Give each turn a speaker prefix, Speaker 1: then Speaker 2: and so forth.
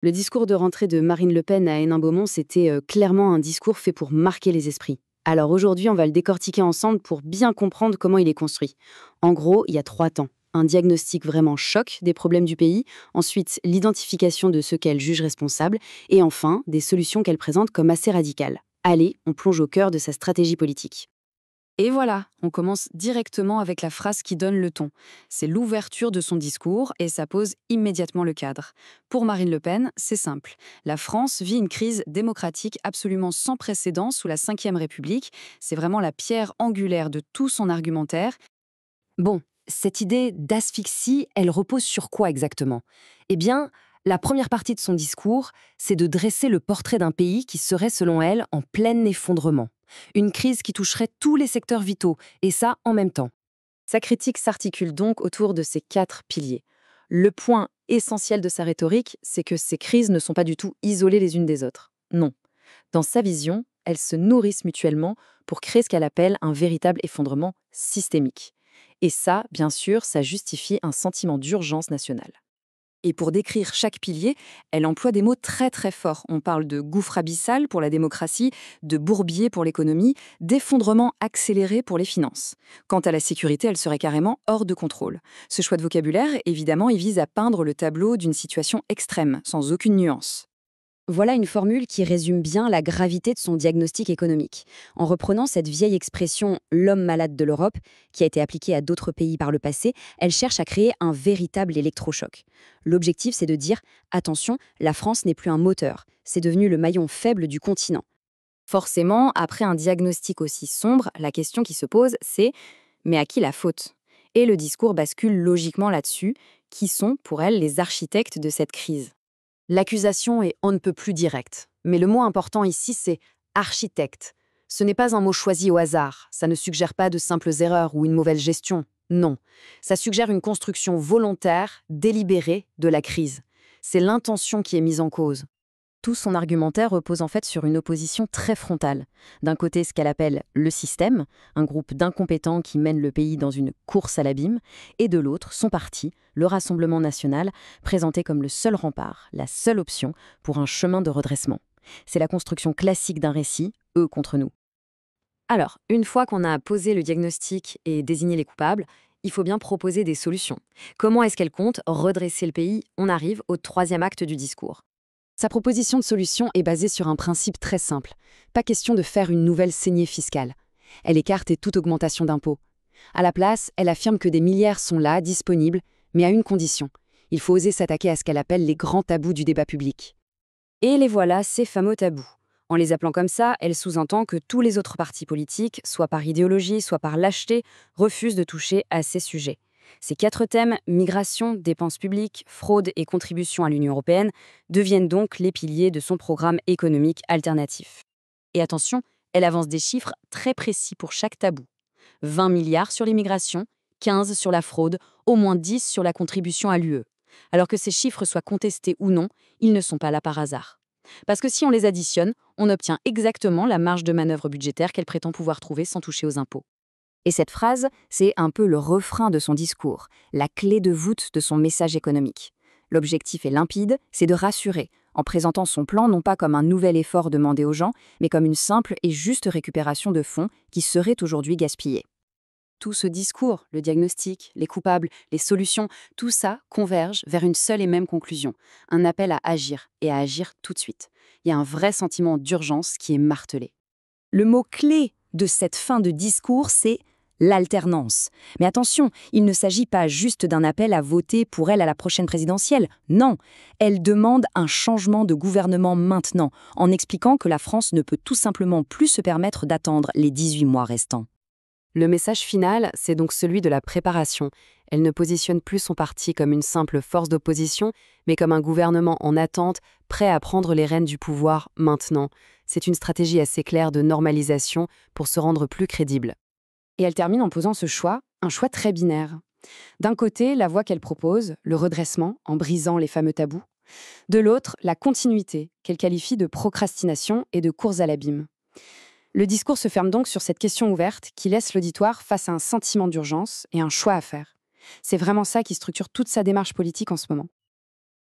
Speaker 1: Le discours de rentrée de Marine Le Pen à Hénin-Beaumont, c'était clairement un discours fait pour marquer les esprits. Alors aujourd'hui, on va le décortiquer ensemble pour bien comprendre comment il est construit. En gros, il y a 3 temps. Un diagnostic vraiment choc des problèmes du pays, ensuite l'identification de ceux qu'elle juge responsables, et enfin des solutions qu'elle présente comme assez radicales. Allez, on plonge au cœur de sa stratégie politique.
Speaker 2: Et voilà, on commence directement avec la phrase qui donne le ton. C'est l'ouverture de son discours et ça pose immédiatement le cadre. Pour Marine Le Pen, c'est simple. La France vit une crise démocratique absolument sans précédent sous la Ve République. C'est vraiment la pierre angulaire de tout son argumentaire.
Speaker 3: Bon, cette idée d'asphyxie, elle repose sur quoi exactement? Eh bien, la première partie de son discours, c'est de dresser le portrait d'un pays qui serait, selon elle, en plein effondrement. Une crise qui toucherait tous les secteurs vitaux, et ça en même temps.
Speaker 1: Sa critique s'articule donc autour de ces 4 piliers. Le point essentiel de sa rhétorique, c'est que ces crises ne sont pas du tout isolées les unes des autres. Non. Dans sa vision, elles se nourrissent mutuellement pour créer ce qu'elle appelle un véritable effondrement systémique. Et ça, bien sûr, ça justifie un sentiment d'urgence nationale.
Speaker 2: Et pour décrire chaque pilier, elle emploie des mots très très forts. On parle de gouffre abyssal pour la démocratie, de bourbier pour l'économie, d'effondrement accéléré pour les finances. Quant à la sécurité, elle serait carrément hors de contrôle. Ce choix de vocabulaire, évidemment, il vise à peindre le tableau d'une situation extrême, sans aucune nuance.
Speaker 1: Voilà une formule qui résume bien la gravité de son diagnostic économique. En reprenant cette vieille expression «l'homme malade de l'Europe», qui a été appliquée à d'autres pays par le passé, elle cherche à créer un véritable électrochoc. L'objectif, c'est de dire «attention, la France n'est plus un moteur, c'est devenu le maillon faible du continent». Forcément, après un diagnostic aussi sombre, la question qui se pose, c'est «mais à qui la faute?» Et le discours bascule logiquement là-dessus. Qui sont, pour elle, les architectes de cette crise?
Speaker 3: L'accusation est on ne peut plus directe. Mais le mot important ici, c'est architecte. Ce n'est pas un mot choisi au hasard. Ça ne suggère pas de simples erreurs ou une mauvaise gestion. Non. Ça suggère une construction volontaire, délibérée de la crise. C'est l'intention qui est mise en cause. Tout son argumentaire repose en fait sur une opposition très frontale. D'un côté, ce qu'elle appelle le système, un groupe d'incompétents qui mène le pays dans une course à l'abîme, et de l'autre, son parti, le Rassemblement national, présenté comme le seul rempart, la seule option pour un chemin de redressement. C'est la construction classique d'un récit, eux contre nous. Alors, une fois qu'on a posé le diagnostic et désigné les coupables, il faut bien proposer des solutions. Comment est-ce qu'elle compte redresser le pays? On arrive au troisième acte du discours. Sa proposition de solution est basée sur un principe très simple. Pas question de faire une nouvelle saignée fiscale. Elle écarte toute augmentation d'impôts. À la place, elle affirme que des milliards sont là, disponibles, mais à une condition. Il faut oser s'attaquer à ce qu'elle appelle les grands tabous du débat public.
Speaker 1: Et les voilà, ces fameux tabous. En les appelant comme ça, elle sous-entend que tous les autres partis politiques, soit par idéologie, soit par lâcheté, refusent de toucher à ces sujets. Ces 4 thèmes, migration, dépenses publiques, fraude et contribution à l'Union européenne, deviennent donc les piliers de son programme économique alternatif. Et attention, elle avance des chiffres très précis pour chaque tabou. 20 milliards sur l'immigration, 15 sur la fraude, au moins 10 sur la contribution à l'UE. Alors que ces chiffres soient contestés ou non, ils ne sont pas là par hasard. Parce que si on les additionne, on obtient exactement la marge de manœuvre budgétaire qu'elle prétend pouvoir trouver sans toucher aux impôts. Et cette phrase, c'est un peu le refrain de son discours, la clé de voûte de son message économique. L'objectif est limpide, c'est de rassurer, en présentant son plan non pas comme un nouvel effort demandé aux gens, mais comme une simple et juste récupération de fonds qui seraient aujourd'hui gaspillés. Tout ce discours, le diagnostic, les coupables, les solutions, tout ça converge vers une seule et même conclusion, un appel à agir, et à agir tout de suite. Il y a un vrai sentiment d'urgence qui est martelé. Le mot-clé de cette fin de discours, c'est l'alternance. Mais attention, il ne s'agit pas juste d'un appel à voter pour elle à la prochaine présidentielle. Non, elle demande un changement de gouvernement maintenant, en expliquant que la France ne peut tout simplement plus se permettre d'attendre les 18 mois restants. Le message final, c'est donc celui de la préparation. Elle ne positionne plus son parti comme une simple force d'opposition, mais comme un gouvernement en attente, prêt à prendre les rênes du pouvoir maintenant. C'est une stratégie assez claire de normalisation pour se rendre plus crédible. Et elle termine en posant ce choix, un choix très binaire. D'un côté, la voie qu'elle propose, le redressement, en brisant les fameux tabous. De l'autre, la continuité, qu'elle qualifie de procrastination et de course à l'abîme. Le discours se ferme donc sur cette question ouverte qui laisse l'auditoire face à un sentiment d'urgence et un choix à faire. C'est vraiment ça qui structure toute sa démarche politique en ce moment.